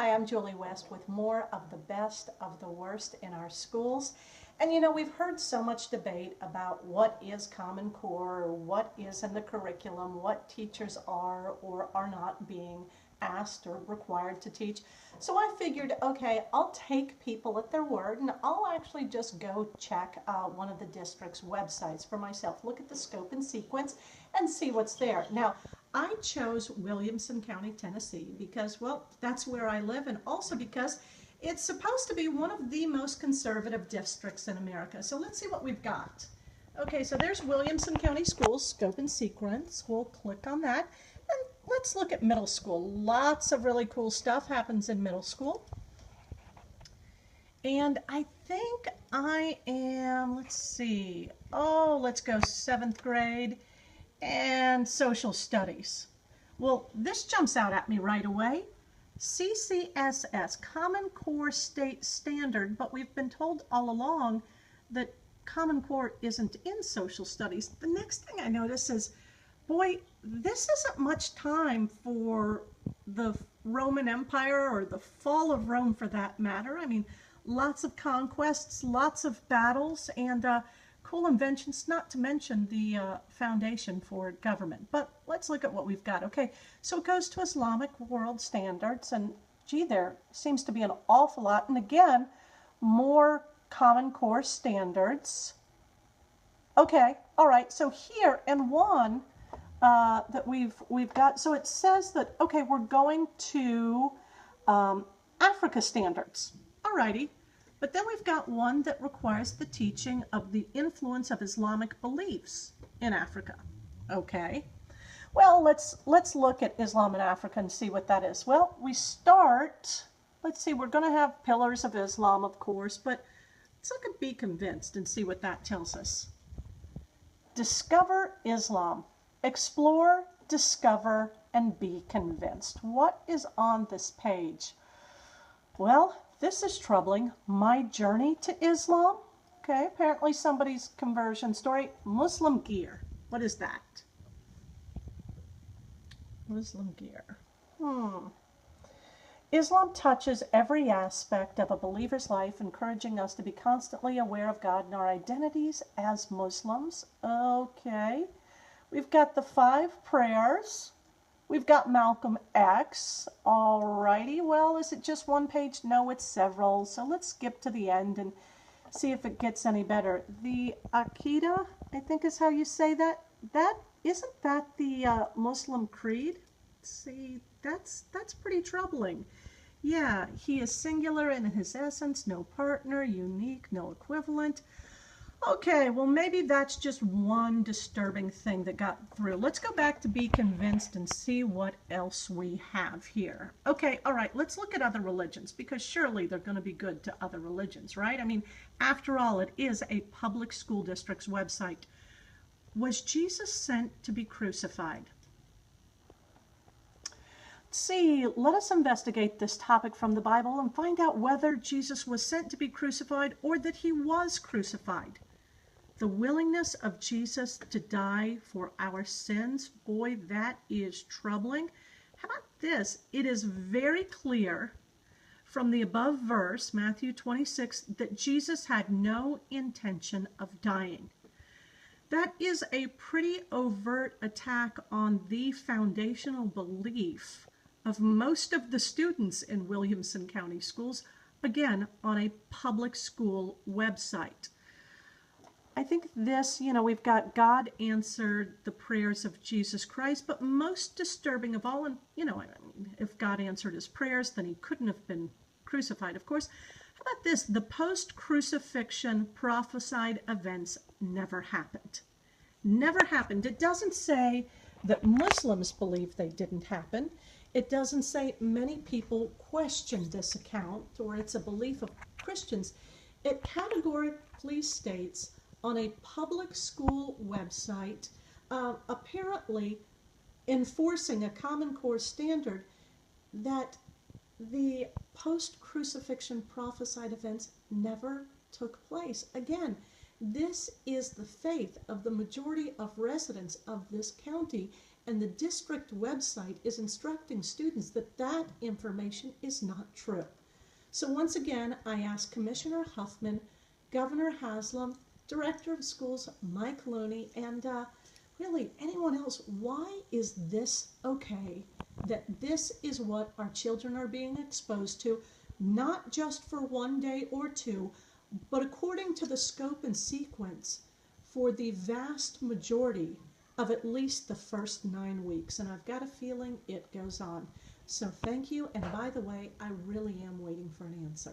Hi, I'm Julie West with more of the best of the worst in our schools. And you know, we've heard so much debate about what is Common Core, or what is in the curriculum, what teachers are or are not being asked or required to teach. So I figured, okay, I'll take people at their word and I'll actually just go check one of the district's websites for myself, look at the scope and sequence and see what's there. Now, I chose Williamson County, Tennessee because, well, that's where I live, and also because it's supposed to be one of the most conservative districts in America. So let's see what we've got. Okay, so there's Williamson County Schools, scope and sequence. We'll click on that. And let's look at middle school. Lots of really cool stuff happens in middle school. And I think I am, let's see, let's go 7th grade and social studies. Well, this jumps out at me right away. CCSS, Common Core State Standard, but we've been told all along that Common Core isn't in social studies. The next thing I notice is, boy, this isn't much time for the Roman Empire or the fall of Rome for that matter. I mean, lots of conquests, lots of battles, and cool inventions, not to mention the foundation for government. But let's look at what we've got. Okay, so it goes to Islamic world standards, and gee, there seems to be an awful lot. And again, more Common Core standards. Okay, all right, so here in one that we've got, so it says that, okay, we're going to Africa standards. All righty. But then we've got one that requires the teaching of the influence of Islamic beliefs in Africa. Okay. Well, let's look at Islam in Africa and see what that is. Well, we start, let's see, we're going to have pillars of Islam, of course, but let's look at Be Convinced and see what that tells us. Discover Islam. Explore, discover, and be convinced. What is on this page? Well, this is troubling. My journey to Islam. Okay, apparently somebody's conversion story. Muslim gear. What is that? Muslim gear. Islam touches every aspect of a believer's life, encouraging us to be constantly aware of God and our identities as Muslims. Okay. We've got the 5 prayers. We've got Malcolm X. Alrighty, well, is it just one page? No, it's several. So let's skip to the end and see if it gets any better. The Aqidah, I think is how you say that. Isn't that the Muslim creed? See, that's pretty troubling. Yeah, he is singular in his essence, no partner, unique, no equivalent. Okay, well, maybe that's just one disturbing thing that got through. Let's go back to Be Convinced and see what else we have here. Okay, all right, let's look at other religions, because surely they're going to be good to other religions, right? I mean, after all, it is a public school district's website. Was Jesus sent to be crucified? See, let us investigate this topic from the Bible and find out whether Jesus was sent to be crucified or that he was crucified. The willingness of Jesus to die for our sins, boy, that is troubling. How about this? It is very clear from the above verse, Matthew 26, that Jesus had no intention of dying. That is a pretty overt attack on the foundational belief of most of the students in Williamson County schools, again, on a public school website. I think this, you know, we've got God answered the prayers of Jesus Christ, but most disturbing of all, and, you know, I mean, if God answered his prayers, then he couldn't have been crucified, of course. How about this? The post-crucifixion prophesied events never happened. Never happened. It doesn't say that Muslims believe they didn't happen. It doesn't say many people questioned this account or it's a belief of Christians. It categorically states on a public school website, apparently enforcing a Common Core standard, that the post-crucifixion prophesied events never took place. Again, this is the faith of the majority of residents of this county, and the district website is instructing students that that information is not true. So once again, I ask Commissioner Huffman, Governor Haslam, Director of Schools Mike Looney, and really anyone else, why is this okay? That this is what our children are being exposed to, not just for one day or two, but according to the scope and sequence for the vast majority of at least the first 9 weeks. And I've got a feeling it goes on. So thank you. And by the way, I really am waiting for an answer.